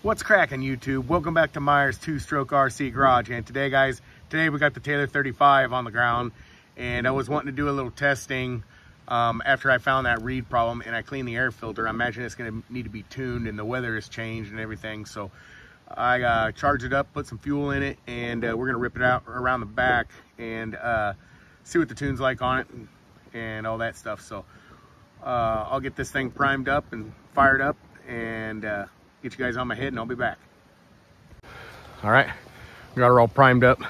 What's cracking, YouTube? Welcome back to Myers Two-Stroke RC Garage. And today, guys, we got the Taylor 35 on the ground, and I was wanting to do a little testing after I found that reed problem and I cleaned the air filter. I imagine it's going to need to be tuned, and the weather has changed and everything. So I charged it up, put some fuel in it, and we're going to rip it out around the back and see what the tune's like on it and all that stuff. So I'll get this thing primed up and fired up and get you guys on my head, and I'll be back. All right, we got her all primed up.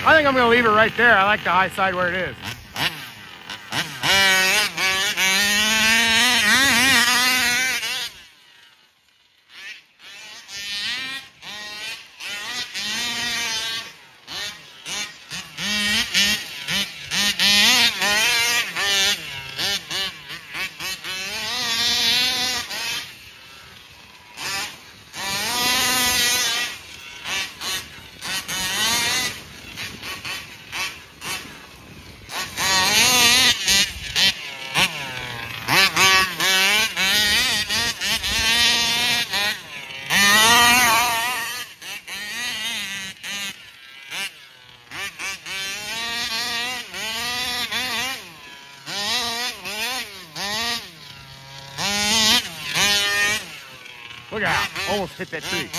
I think I'm going to leave it right there. I like the high side where it is. Look out, almost hit that tree.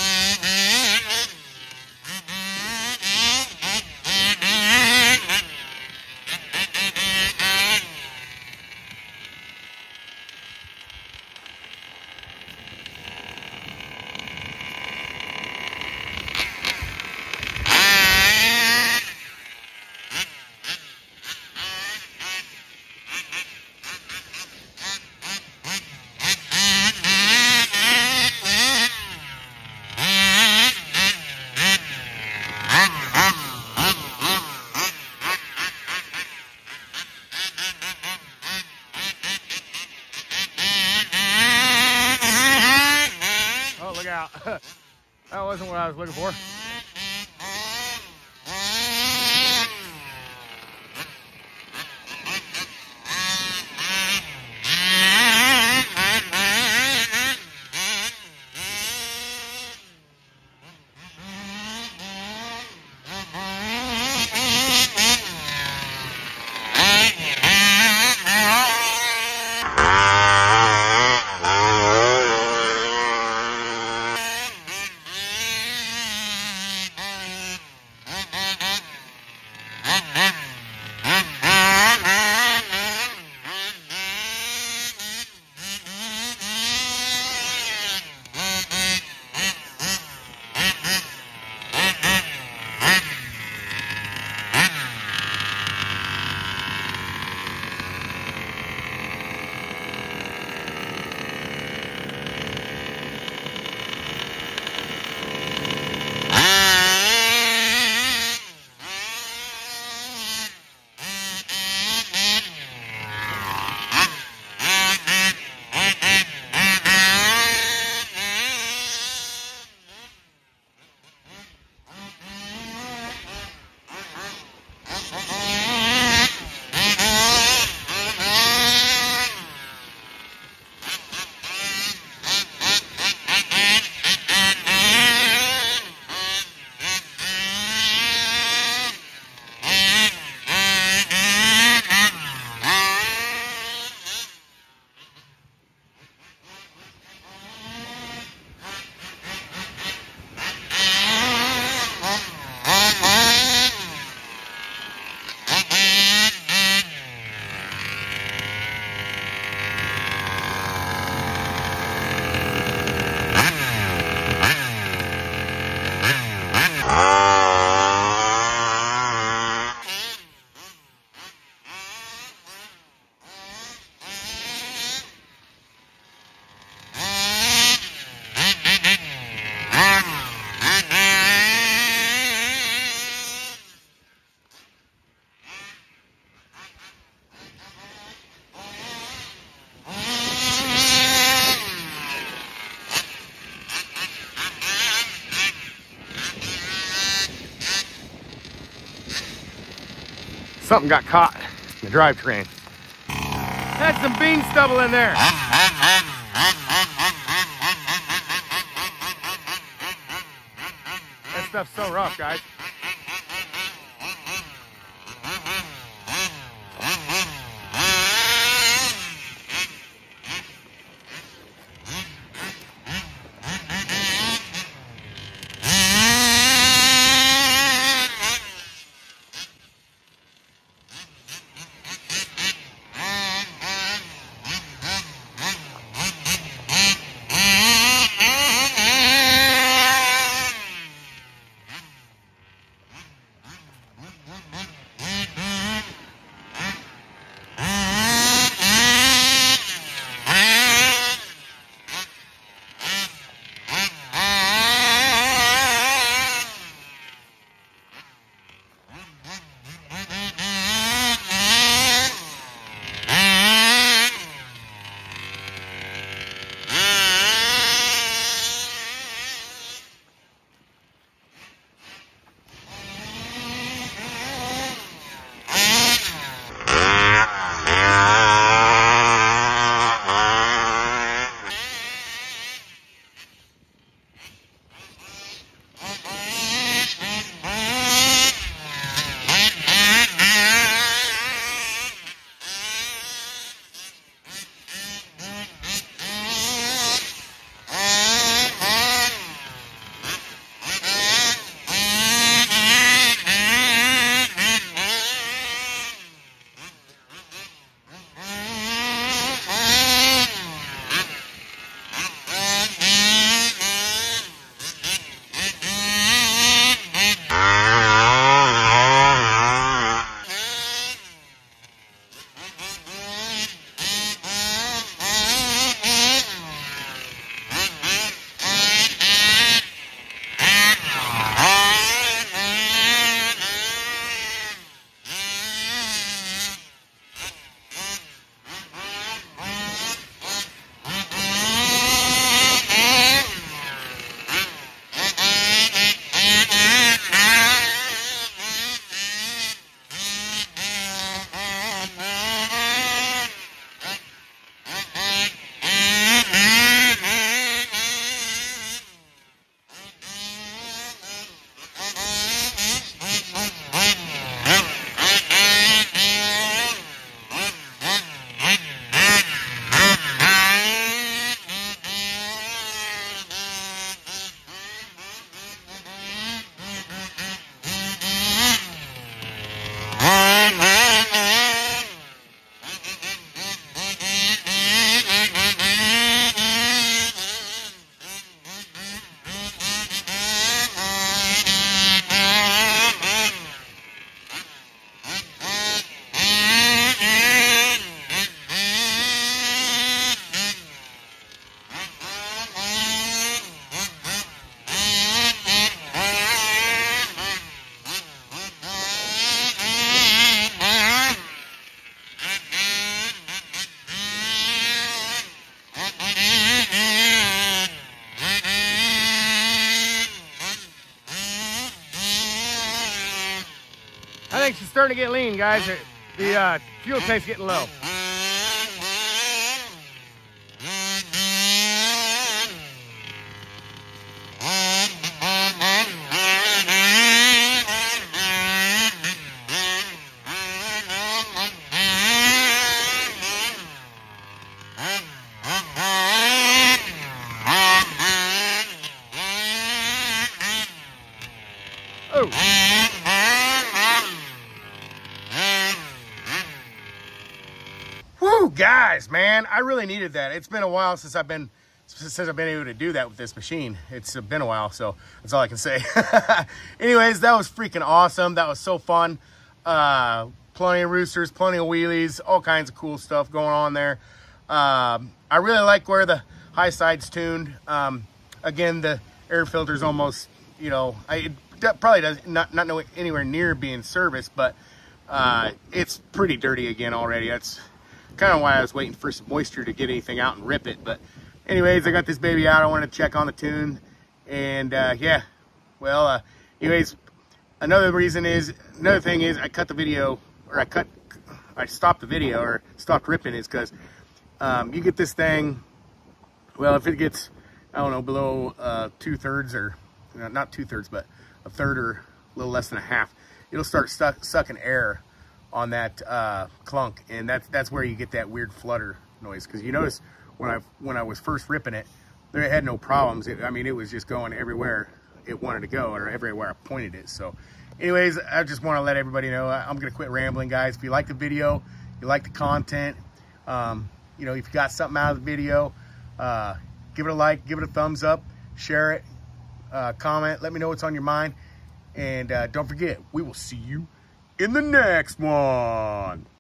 Out. That wasn't what I was looking for. something got caught in the drivetrain. Had some bean stubble in there. That stuff's so rough, guys. I think she's starting to get lean, guys. The fuel tank's getting low. Woo, guys, man, I really needed that. It's been a while since I've been able to do that with this machine. It's been a while, so that's all I can say. Anyways, that was freaking awesome. That was so fun. Plenty of roosters, plenty of wheelies, all kinds of cool stuff going on there. I really like where the high side's tuned. Again, the air filter's almost, you know, it probably does not know anywhere near being serviced, but it's pretty dirty again already. That's kind of why I was waiting for some moisture to get anything out and rip it. But anyways, I got this baby out. I wanted to check on the tune, and yeah, well, anyways, another thing is I cut the video or I stopped the video or stopped ripping is because you get this thing, well, if it gets, I don't know, below 2/3 or not 2/3, but a third or a little less than a half, it'll start sucking air on that clunk, and that's where you get that weird flutter noise. Because you notice when I was first ripping it, it had no problems. I mean, it was just going everywhere it wanted to go, or everywhere I pointed it. So anyways, I just want to let everybody know I'm gonna quit rambling, guys. If you like the video, you like the content, you know, if you got something out of the video, give it a like, give it a thumbs up, share it, comment, let me know what's on your mind, and don't forget, we will see you in the next one.